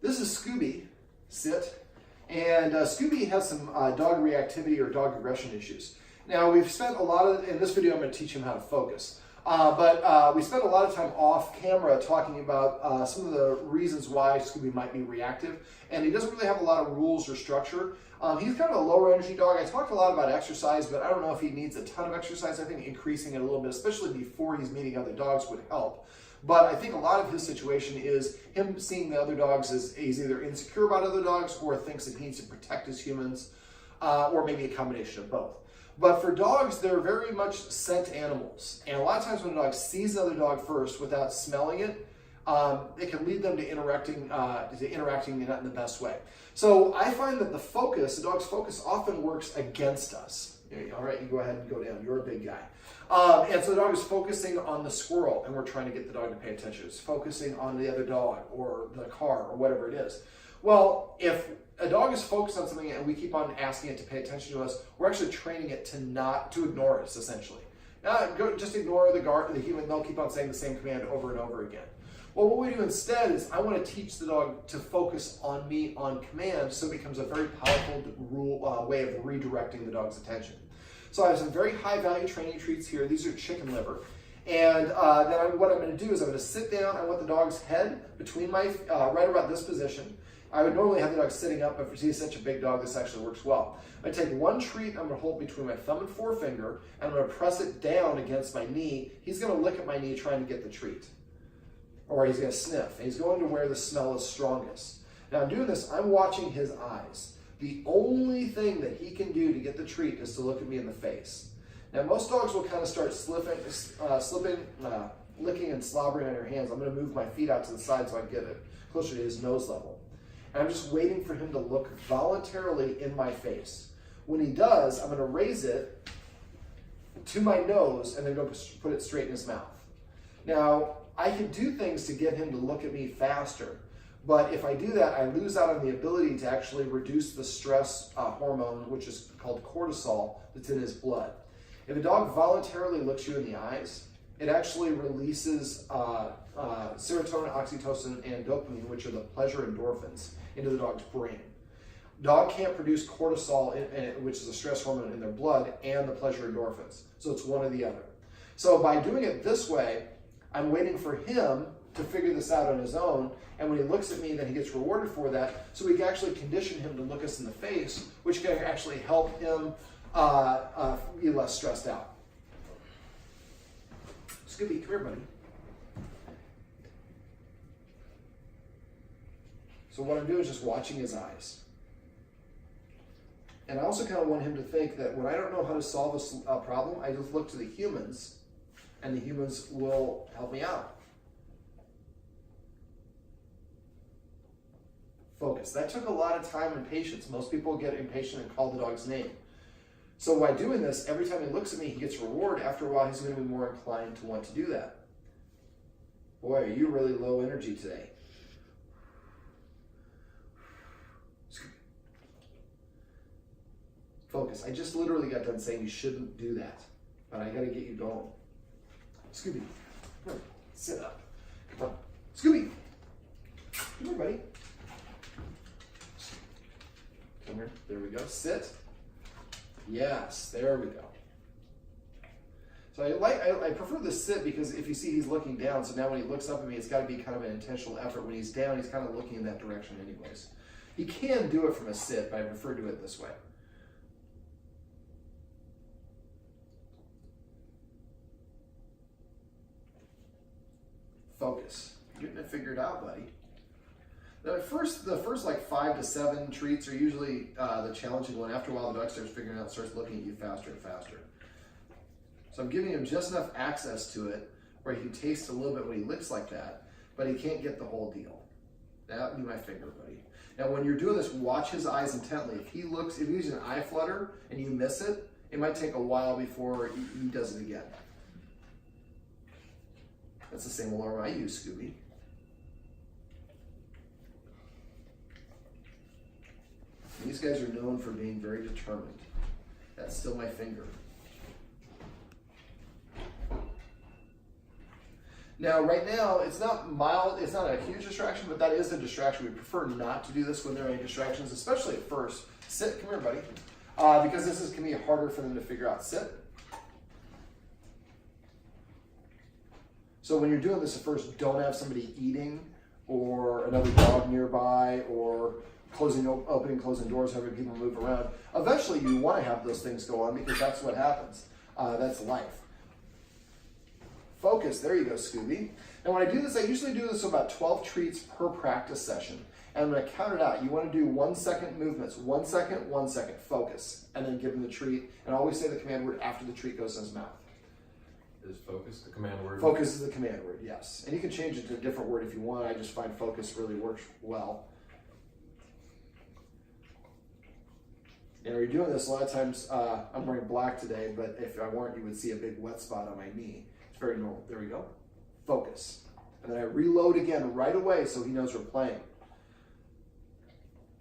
This is Scooby, sit, and Scooby has some dog reactivity or dog aggression issues. Now we've spent a lot of, in this video I'm going to teach him how to focus, but we spent a lot of time off camera talking about some of the reasons why Scooby might be reactive, and he doesn't really have a lot of rules or structure. He's kind of a lower energy dog. I talked a lot about exercise, but I don't know if he needs a ton of exercise. I think increasing it a little bit, especially before he's meeting other dogs, would help. But I think a lot of his situation is him seeing the other dogs as he's either insecure about other dogs or thinks that he needs to protect his humans, or maybe a combination of both. But for dogs, they're very much scent animals. And a lot of times when a dog sees another dog first without smelling it, it can lead them to interacting not in the best way. So I find that the dog's focus often works against us. All right, you go ahead and go down. You're a big guy. And so the dog is focusing on the squirrel, and we're trying to get the dog to pay attention. It's focusing on the other dog or the car or whatever it is. Well, if a dog is focused on something and we keep on asking it to pay attention to us, we're actually training it to ignore us, essentially. Just ignore the human. They'll keep on saying the same command over and over again. Well, what we do instead is I want to teach the dog to focus on me on command, so it becomes a very powerful way of redirecting the dog's attention. So I have some very high value training treats here. These are chicken liver. And then what I'm going to do is I'm going to sit down. I want the dog's head between my, right about this position. I would normally have the dog sitting up, but for he's such a big dog, this actually works well. I take one treat, I'm going to hold between my thumb and forefinger, and I'm going to press it down against my knee. He's going to lick at my knee trying to get the treat. Or he's going to sniff. And he's going to where the smell is strongest. Now I'm doing this, I'm watching his eyes. The only thing that he can do to get the treat is to look at me in the face. Now most dogs will kind of start licking and slobbering on your hands. I'm going to move my feet out to the side so I can get it closer to his nose level. And I'm just waiting for him to look voluntarily in my face. When he does, I'm going to raise it to my nose and then go put it straight in his mouth. Now, I can do things to get him to look at me faster, but if I do that, I lose out on the ability to actually reduce the stress hormone, which is called cortisol, that's in his blood. If a dog voluntarily looks you in the eyes, it actually releases serotonin, oxytocin, and dopamine, which are the pleasure endorphins, into the dog's brain. Dog can't produce cortisol, which is a stress hormone, in their blood, and the pleasure endorphins. So it's one or the other. So by doing it this way, I'm waiting for him to figure this out on his own, and when he looks at me, then he gets rewarded for that, so we can actually condition him to look us in the face, which can actually help him be less stressed out. Scooby, come here, buddy. So what I'm doing is just watching his eyes. And I also kind of want him to think that when I don't know how to solve a problem, I just look to the humans, and the humans will help me out. Focus. That took a lot of time and patience. Most people get impatient and call the dog's name. So by doing this, every time he looks at me, he gets reward. After a while, he's going to be more inclined to want to do that. Boy, are you really low energy today. Focus. I just literally got done saying you shouldn't do that, but I got to get you going. Scooby, come on, sit up. Come on, Scooby. Come here, buddy. Come here. There we go. Sit. Yes, there we go. So I prefer the sit because if you see he's looking down, so now when he looks up at me, it's got to be kind of an intentional effort. When he's down, he's kind of looking in that direction anyways. He can do it from a sit, but I prefer to do it this way. Focus. You're getting it figured out, buddy. Now, the first like 5 to 7 treats are usually the challenging one. After a while, the dog starts figuring it out, starts looking at you faster and faster. So I'm giving him just enough access to it where he can taste a little bit when he licks like that, but he can't get the whole deal. That would be my finger, buddy. Now, when you're doing this, watch his eyes intently. If he uses an eye flutter and you miss it, it might take a while before he does it again. That's the same alarm I use, Scooby. These guys are known for being very determined. That's still my finger. Now, right now, it's not mild, it's not a huge distraction, but that is a distraction. We prefer not to do this when there are any distractions, especially at first. Sit, come here, buddy. Because this can be harder for them to figure out. Sit. So when you're doing this at first, don't have somebody eating or another dog nearby or opening, closing doors, having people move around. Eventually, you want to have those things go on because that's what happens. That's life. Focus, there you go, Scooby. And when I do this, I usually do this about 12 treats per practice session. And I'm going to count it out. You want to do 1 second movements. 1 second, 1 second. Focus. And then give him the treat. And always say the command word after the treat goes in his mouth. Is focus the command word? Focus is the command word, yes. And you can change it to a different word if you want. I just find focus really works well. And when you're doing this, a lot of times, I'm wearing black today, but if I weren't, you would see a big wet spot on my knee. It's very normal. There we go. Focus. And then I reload again right away so he knows we're playing.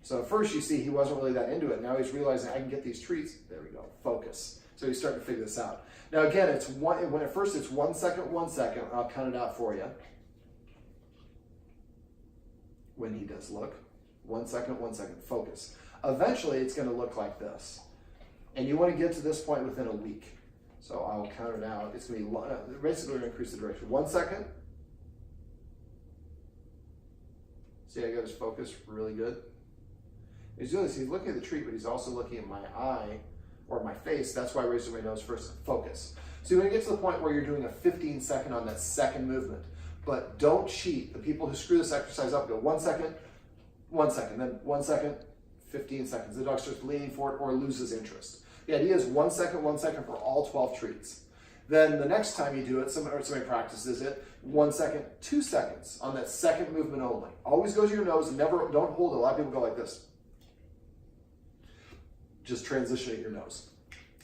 So at first you see he wasn't really that into it. Now he's realizing I can get these treats. There we go. Focus. So he's starting to figure this out. Now again, when at first it's 1 second, 1 second. I'll count it out for you. When he does look. 1 second, 1 second. Focus. Eventually it's going to look like this. And you want to get to this point within a week. So I'll count it out. It's going to be basically going to increase the duration. 1 second. See, I got his focus really good. He's doing this. He's looking at the treat, but he's also looking at my eye or my face. That's why I raised my nose first. Focus. So you're going to get to the point where you're doing a 15 second on that second movement. But don't cheat. The people who screw this exercise up go 1 second, 1 second, then 1 second, 15 seconds. The dog starts leaning for it or loses interest. The idea is 1 second, 1 second for all 12 treats. Then the next time you do it, somebody practices it, 1 second, 2 seconds on that second movement only. Always go to your nose, don't hold it. A lot of people go like this. Just transition at your nose.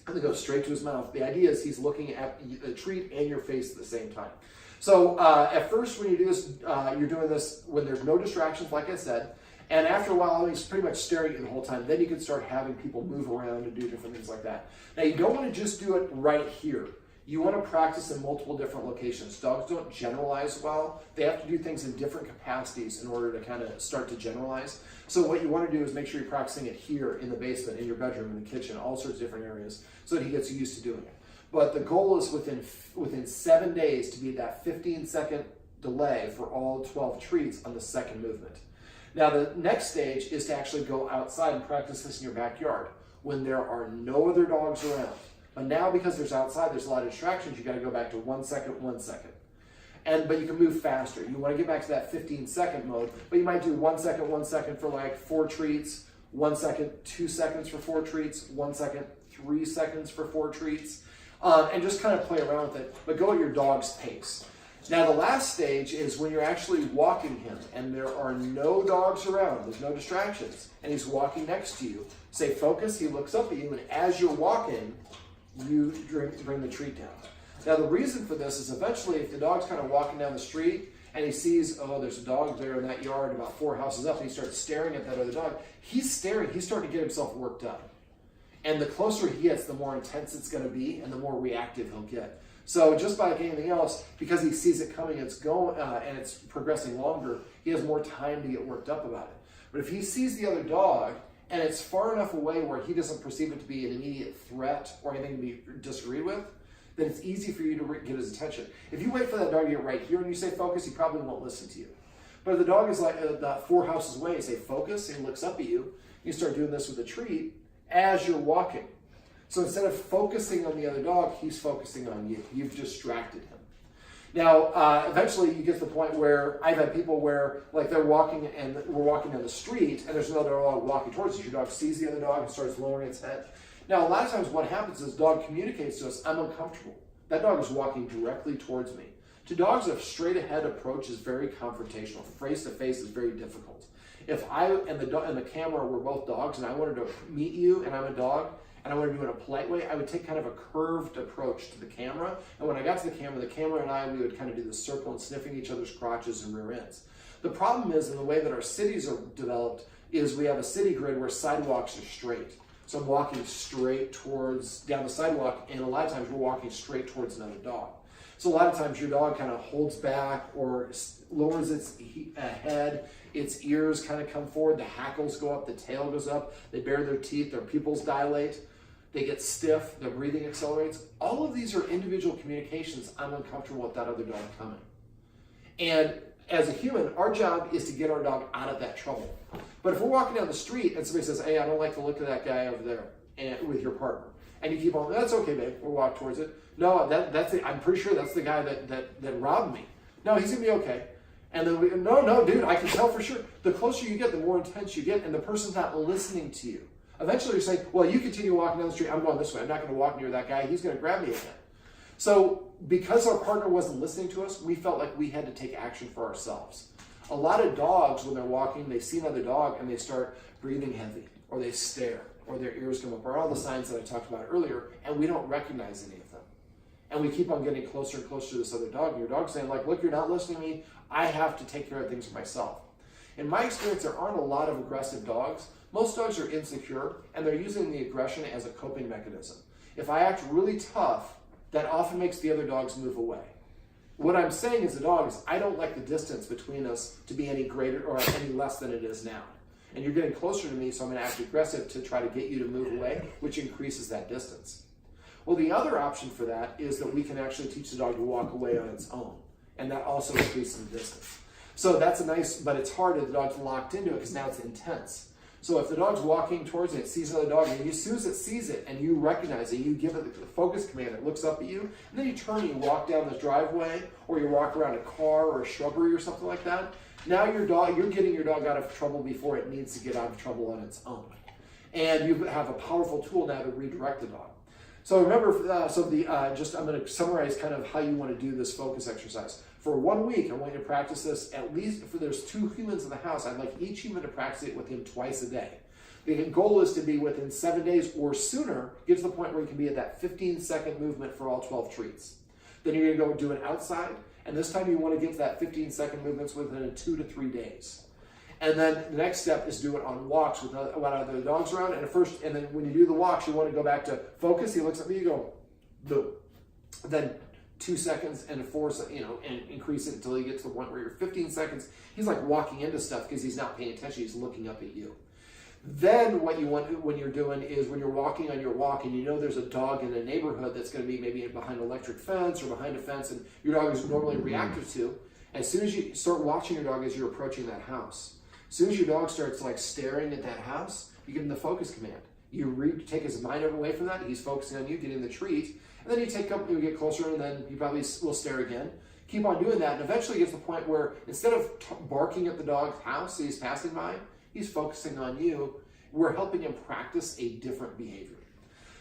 And then go straight to his mouth. The idea is he's looking at a treat and your face at the same time. So at first when you do this, you're doing this when there's no distractions, like I said. And after a while, he's pretty much staring at you the whole time. Then you can start having people move around and do different things like that. Now, you don't want to just do it right here. You want to practice in multiple different locations. Dogs don't generalize well. They have to do things in different capacities in order to kind of start to generalize. So what you want to do is make sure you're practicing it here in the basement, in your bedroom, in the kitchen, all sorts of different areas, so that he gets used to doing it. But the goal is within 7 days to be that 15-second delay for all 12 treats on the second movement. Now, the next stage is to actually go outside and practice this in your backyard when there are no other dogs around. But now, because there's a lot of distractions, you got to go back to 1 second, 1 second. But you can move faster. You want to get back to that 15-second mode, but you might do 1 second, 1 second for like 4 treats, 1 second, 2 seconds for 4 treats, 1 second, 3 seconds for 4 treats, and just kind of play around with it, but go at your dog's pace. Now, the last stage is when you're actually walking him and there are no dogs around, there's no distractions, and he's walking next to you. Say focus, he looks up at you, and as you're walking, you bring the treat down. Now, the reason for this is eventually if the dog's kind of walking down the street and he sees, oh, there's a dog there in that yard about 4 houses up, and he starts staring at that other dog, he's starting to get himself worked up. And the closer he gets, the more intense it's going to be and the more reactive he'll get. So just like anything else, because he sees it coming, it's going and it's progressing longer, he has more time to get worked up about it. But if he sees the other dog and it's far enough away where he doesn't perceive it to be an immediate threat or anything to be disagreed with, then it's easy for you to get his attention. If you wait for that dog to get right here and you say focus, he probably won't listen to you. But if the dog is like 4 houses away and say focus, and he looks up at you, you start doing this with a treat as you're walking. So instead of focusing on the other dog, he's focusing on you. You've distracted him. Now, eventually you get to the point where I've had people where like they're walking and we're walking down the street and there's another dog walking towards us. Your dog sees the other dog and starts lowering its head. Now, a lot of times what happens is dog communicates to us, I'm uncomfortable. That dog is walking directly towards me. To dogs, a straight ahead approach is very confrontational. Face to face is very difficult. If I and the camera were both dogs and I wanted to meet you and I'm a dog, and I wanted to do it in a polite way, I would take kind of a curved approach to the camera. And when I got to the camera and I, we would kind of do the circle and sniffing each other's crotches and rear ends. The problem is, in the way that our cities are developed, is we have a city grid where sidewalks are straight. So I'm walking straight down the sidewalk, and a lot of times we're walking straight towards another dog. So a lot of times your dog kind of holds back or lowers its head, its ears kind of come forward, the hackles go up, the tail goes up, they bare their teeth, their pupils dilate, they get stiff, their breathing accelerates. All of these are individual communications. I'm uncomfortable with that other dog coming. And as a human, our job is to get our dog out of that trouble. But if we're walking down the street and somebody says, hey, I don't like the look of that guy over there and with your partner, and you keep on, that's okay, babe, we'll walk towards it. No, that's it. I'm pretty sure that's the guy that robbed me. No, he's gonna be okay. And then no, dude, I can tell for sure. The closer you get, the more intense you get, and the person's not listening to you. Eventually you're saying, well, you continue walking down the street, I'm going this way. I'm not gonna walk near that guy, he's gonna grab me again. So because our partner wasn't listening to us, we felt like we had to take action for ourselves. A lot of dogs, when they're walking, they see another dog and they start breathing heavy, or they stare, or their ears come up, or all the signs that I talked about earlier, and we don't recognize any of them. And we keep on getting closer and closer to this other dog, and your dog's saying, like, look, you're not listening to me, I have to take care of things for myself. In my experience, there aren't a lot of aggressive dogs. Most dogs are insecure, and they're using the aggression as a coping mechanism. If I act really tough, that often makes the other dogs move away. What I'm saying as a dog is I don't like the distance between us to be any greater or any less than it is now. And you're getting closer to me, so I'm going to act aggressive to try to get you to move away, which increases that distance. Well, the other option for that is that we can actually teach the dog to walk away on its own, and that also increases the distance. So that's a nice, but it's hard if the dog's locked into it because now it's intense. So if the dog's walking towards it, it sees another dog, and as soon as it sees it and you recognize it, you give it the focus command, it looks up at you, and then you turn and you walk down the driveway, or you walk around a car or a shrubbery or something like that. Now you're getting your dog out of trouble before it needs to get out of trouble on its own. And you have a powerful tool now to redirect the dog. So remember, I'm going to summarize kind of how you want to do this focus exercise. For 1 week, I want you to practice this at least, if there's 2 humans in the house, I'd like each human to practice it with him twice a day. The goal is to be within 7 days or sooner, get to the point where you can be at that 15-second movement for all 12 treats. Then you're going to go do it outside, and this time you want to get to that 15-second movements within 2 to 3 days. And then the next step is do it on walks with other dogs around. And then when you do the walks, you want to go back to focus. He looks at me, you go, boom. Then 2 seconds and and increase it until you get to the point where you're 15 seconds. He's like walking into stuff because he's not paying attention. He's looking up at you. Then what you want when you're doing is when you're walking on your walk and you know there's a dog in a neighborhood that's going to be maybe behind an electric fence or behind a fence and your dog is normally reactive to, as soon as you start watching your dog as you're approaching that house, as soon as your dog starts like staring at that house, you give him the focus command. You take his mind away from that. He's focusing on you, getting the treat. And then you get closer, and then you probably will stare again. Keep on doing that, and eventually gets to the point where instead of barking at the dog's house that he's passing by, he's focusing on you. We're helping him practice a different behavior.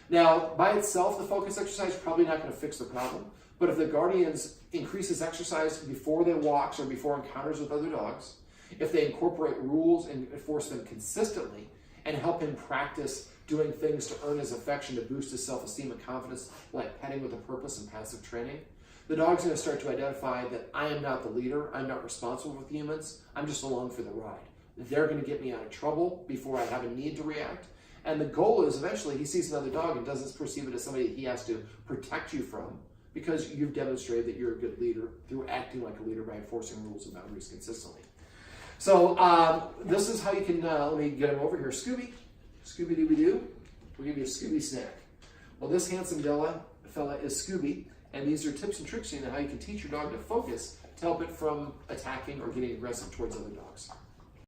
Now, by itself, the focus exercise is probably not going to fix the problem. But if the guardians increase this exercise before they walks or before encounters with other dogs, if they incorporate rules and enforce them consistently and help him practice doing things to earn his affection, to boost his self-esteem and confidence, like petting with a purpose and passive training, the dog's going to start to identify that I am not the leader, I'm not responsible with humans, I'm just along for the ride. They're going to get me out of trouble before I have a need to react. And the goal is eventually he sees another dog and doesn't perceive it as somebody he has to protect you from because you've demonstrated that you're a good leader through acting like a leader by enforcing rules and boundaries consistently. So this is how you can, let me get him over here. Scooby-Dooby-Doo. We'll give you a Scooby snack. Well, this handsome fella is Scooby, and these are tips and tricks on how you can teach your dog to focus to help it from attacking or getting aggressive towards other dogs.